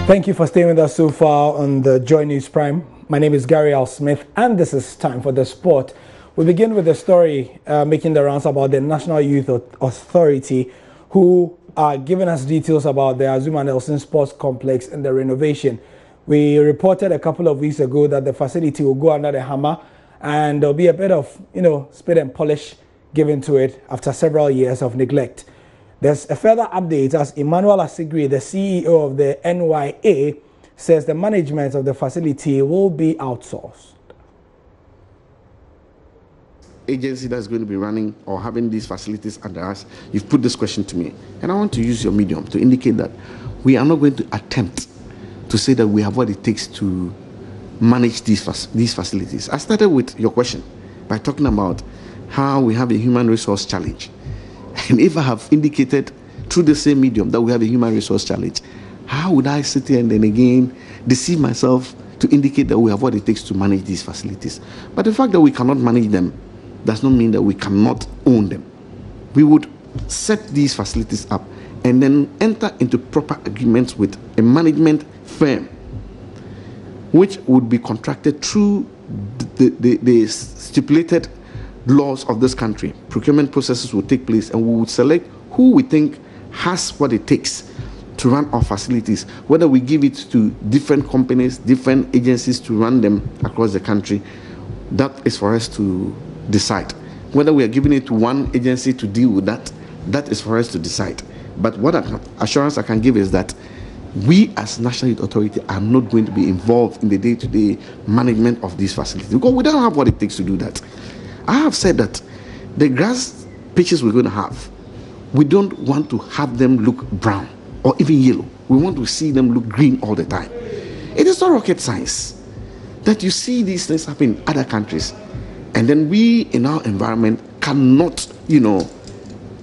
Thank you for staying with us so far on the Joy News Prime. My name is Gary L. Smith, and this is time for the sport. We begin with a story making the rounds about the National Youth Authority, who are giving us details about the Azuma Nelson Sports Complex and the renovation. We reported a couple of weeks ago that the facility will go under the hammer, and there'll be a bit of, spit and polish given to it after several years of neglect. There's a further update as Emmanuel Asigri, the CEO of the NYA, says the management of the facility will be outsourced. Agency that's going to be running or having these facilities under us, you've put this question to me, and I want to use your medium to indicate that we are not going to attempt to say that we have what it takes to manage these facilities. I started with your question by talking about how we have a human resource challenge. And if I have indicated through the same medium that we have a human resource challenge, how would I sit here and then again deceive myself to indicate that we have what it takes to manage these facilities? But the fact that we cannot manage them does not mean that we cannot own them. We would set these facilities up and then enter into proper agreements with a management firm, which would be contracted through the stipulated laws of this country. Procurement processes will take place, and we would select who we think has what it takes to run our facilities, whether we give it to different companies, different agencies to run them across the country. That is for us to decide. Whether we are giving it to one agency to deal with that, that is for us to decide. But what assurance I can give is that we as National Youth Authority are not going to be involved in the day-to-day management of these facilities, because we don't have what it takes to do that. I have said that the grass pitches we're going to have, we don't want to have them look brown or even yellow. We want to see them look green all the time. It is not rocket science that you see these things happen in other countries, and then we in our environment cannot,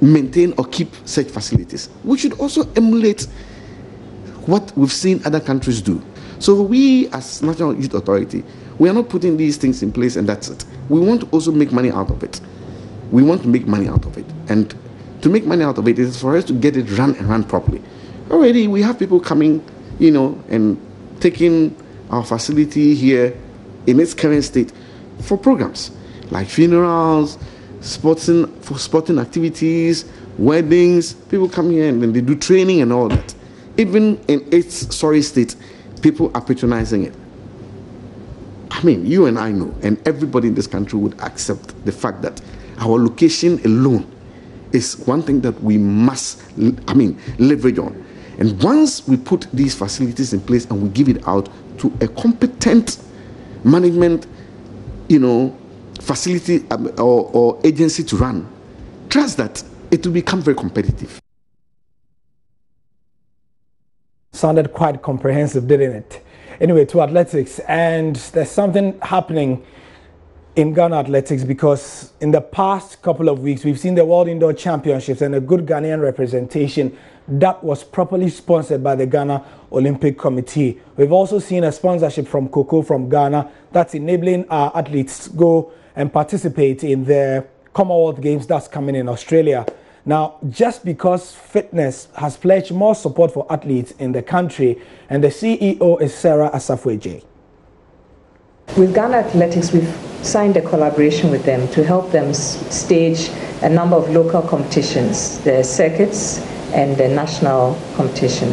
maintain or keep such facilities. We should also emulate what we've seen other countries do. So we as National Youth Authority, we are not putting these things in place and that's it. We want to also make money out of it. We want to make money out of it. And to make money out of it is for us to get it run properly. Already we have people coming, and taking our facility here in its current state for programs like funerals, sporting activities, weddings. People come here and then they do training and all that. Even in its sorry state, people are patronizing it. I mean, you and I know, and everybody in this country would accept the fact that our location alone is one thing that we must, leverage on. And once we put these facilities in place and we give it out to a competent management, facility or agency to run, trust that it will become very competitive. Sounded quite comprehensive, didn't it? Anyway, to athletics, and there's something happening in Ghana athletics, because in the past couple of weeks we've seen the World Indoor Championships and a good Ghanaian representation that was properly sponsored by the Ghana Olympic Committee. We've also seen a sponsorship from Cocoa from Ghana that's enabling our athletes to go and participate in the Commonwealth Games that's coming in Australia. Now, just because fitness has pledged more support for athletes in the country, and the CEO is Sarah Asafo-Adjei. With Ghana Athletics, we've signed a collaboration with them to help them stage a number of local competitions, the circuits and the national competition.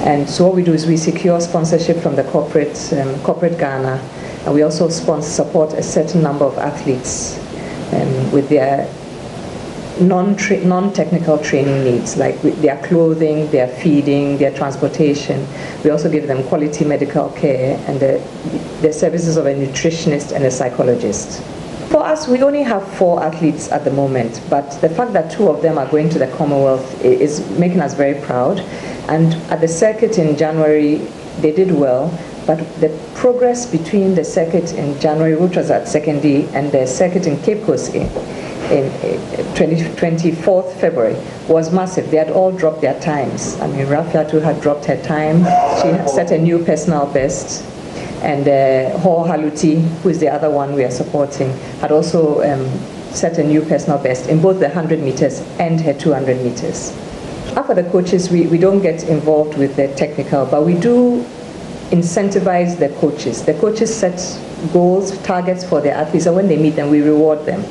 And so what we do is we secure sponsorship from the corporate Ghana, and we also support a certain number of athletes with their non-technical training needs, like their clothing, their feeding, their transportation. We also give them quality medical care and the services of a nutritionist and a psychologist. For us, we only have 4 athletes at the moment, but the fact that 2 of them are going to the Commonwealth is making us very proud. And at the circuit in January, they did well, but the progress between the circuit in January, which was at Secondary, and the circuit in Cape Coast in 24th February was massive. They had all dropped their times. I mean, Rafiatu had dropped her time. She had set a new personal best. And Ho Haluti, who is the other one we are supporting, had also set a new personal best in both the 100 meters and her 200 meters. For the coaches, we don't get involved with the technical, but we do incentivize the coaches. The coaches set goals, targets for their athletes, and when they meet them, we reward them.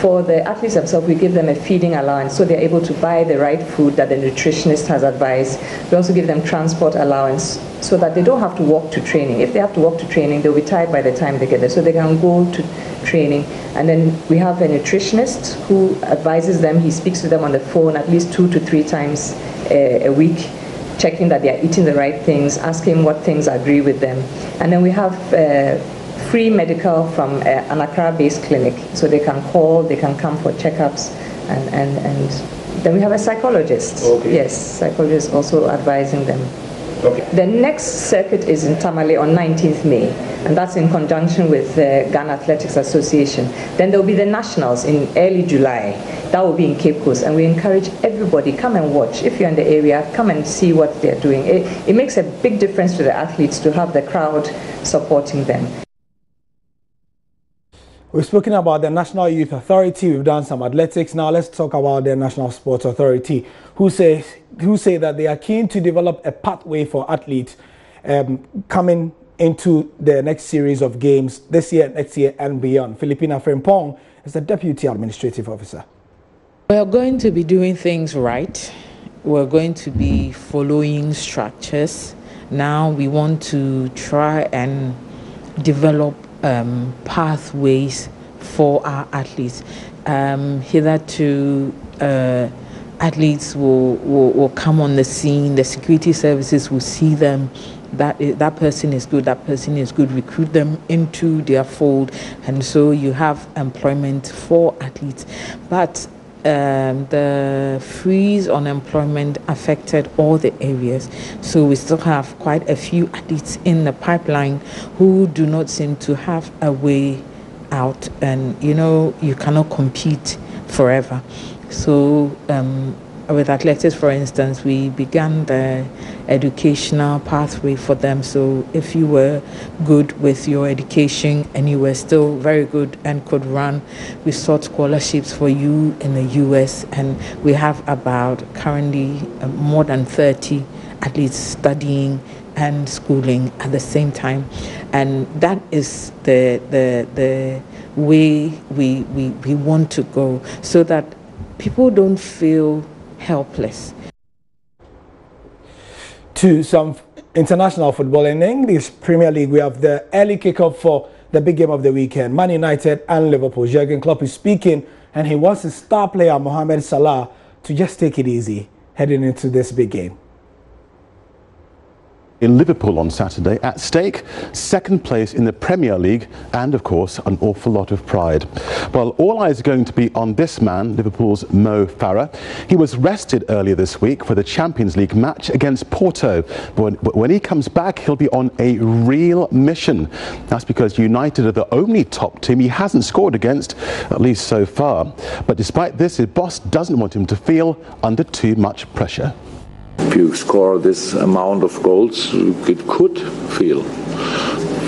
For the athletes themselves, we give them a feeding allowance so they're able to buy the right food that the nutritionist has advised. We also give them transport allowance so that they don't have to walk to training. If they have to walk to training, they'll be tired by the time they get there, so they can go to training. And then we have a nutritionist who advises them. He speaks to them on the phone at least 2 to 3 times a week, checking that they are eating the right things, asking what things agree with them. And then we have free medical from an Accra-based clinic, so they can call, they can come for checkups, and then we have a psychologist. Okay. Yes, psychologist also advising them. Okay. The next circuit is in Tamale on 19th May, and that's in conjunction with the Ghana Athletics Association. Then there will be the nationals in early July. That will be in Cape Coast, and we encourage everybody, come and watch. If you're in the area, come and see what they're doing. It makes a big difference to the athletes to have the crowd supporting them. We've spoken about the National Youth Authority. We've done some athletics. Now let's talk about the National Sports Authority, who say that they are keen to develop a pathway for athletes coming into the next series of games this year, next year, and beyond. Philippina Frimpong is the Deputy Administrative Officer. We're going to be doing things right. We're going to be following structures. Now we want to try and develop pathways for our athletes. Hitherto, athletes will come on the scene. The security services will see them. That person is good. That person is good. Recruit them into their fold, and so you have employment for athletes. But the freeze on employment affected all the areas, so we still have quite a few athletes in the pipeline who do not seem to have a way out, and you cannot compete forever. So with athletics, for instance, we began the educational pathway for them. So if you were good with your education and you were still very good and could run, we sought scholarships for you in the US, and we have about currently more than 30 athletes studying and schooling at the same time. And that is the way we want to go, so that people don't feel helpless. To some international football in English Premier League, we have the early kickoff for the big game of the weekend. Man United and Liverpool. Jurgen Klopp is speaking, and he wants his star player Mohamed Salah to just take it easy heading into this big game. In Liverpool on Saturday, at stake, second place in the Premier League and, of course, an awful lot of pride. Well, all eyes are going to be on this man, Liverpool's Mo Farah. He was rested earlier this week for the Champions League match against Porto. But when he comes back, he'll be on a real mission. That's because United are the only top team he hasn't scored against, at least so far. But despite this, his boss doesn't want him to feel under too much pressure. If you score this amount of goals, it could feel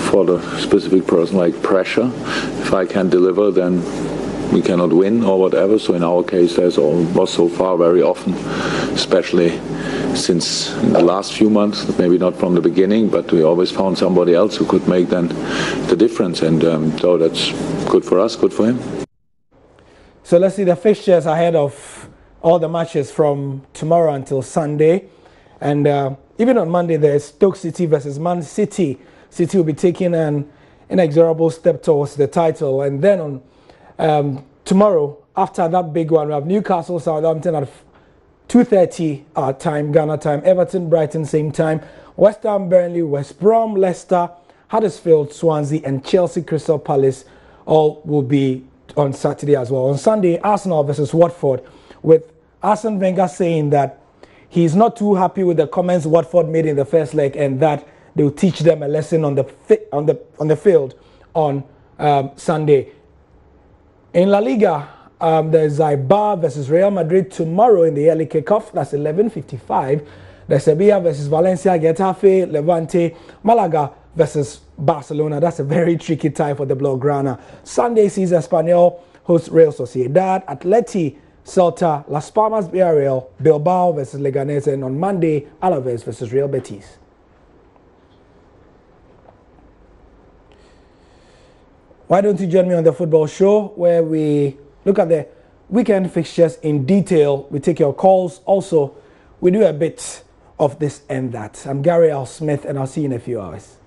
for the specific person like pressure. If I can deliver, then we cannot win or whatever. So in our case, there's was so far very often, especially since in the last few months, maybe not from the beginning, but we always found somebody else who could make then the difference. And so that's good for us, good for him. So let's see the fixtures ahead of all the matches from tomorrow until Sunday. And even on Monday, there's Stoke City versus Man City. City will be taking an inexorable step towards the title. And then on tomorrow, after that big one, we have Newcastle, Southampton at 2:30 our time, Ghana time. Everton, Brighton, same time. West Ham, Burnley, West Brom, Leicester, Huddersfield, Swansea, and Chelsea, Crystal Palace all will be on Saturday as well. On Sunday, Arsenal versus Watford, with Arsene Wenger saying that he's not too happy with the comments Watford made in the first leg, and that they will teach them a lesson on the field on Sunday. In La Liga, there's Eibar versus Real Madrid tomorrow in the early kickoff. That's 11:55. There's Sevilla versus Valencia, Getafe, Levante, Malaga versus Barcelona. That's a very tricky tie for the Blaugrana. Sunday sees Espanyol host Real Sociedad, Atleti Celta, Las Palmas, Villarreal, Bilbao versus Leganés, and on Monday, Alaves versus Real Betis. Why don't you join me on the football show where we look at the weekend fixtures in detail. We take your calls. Also, we do a bit of this and that. I'm Gary L. Smith, and I'll see you in a few hours.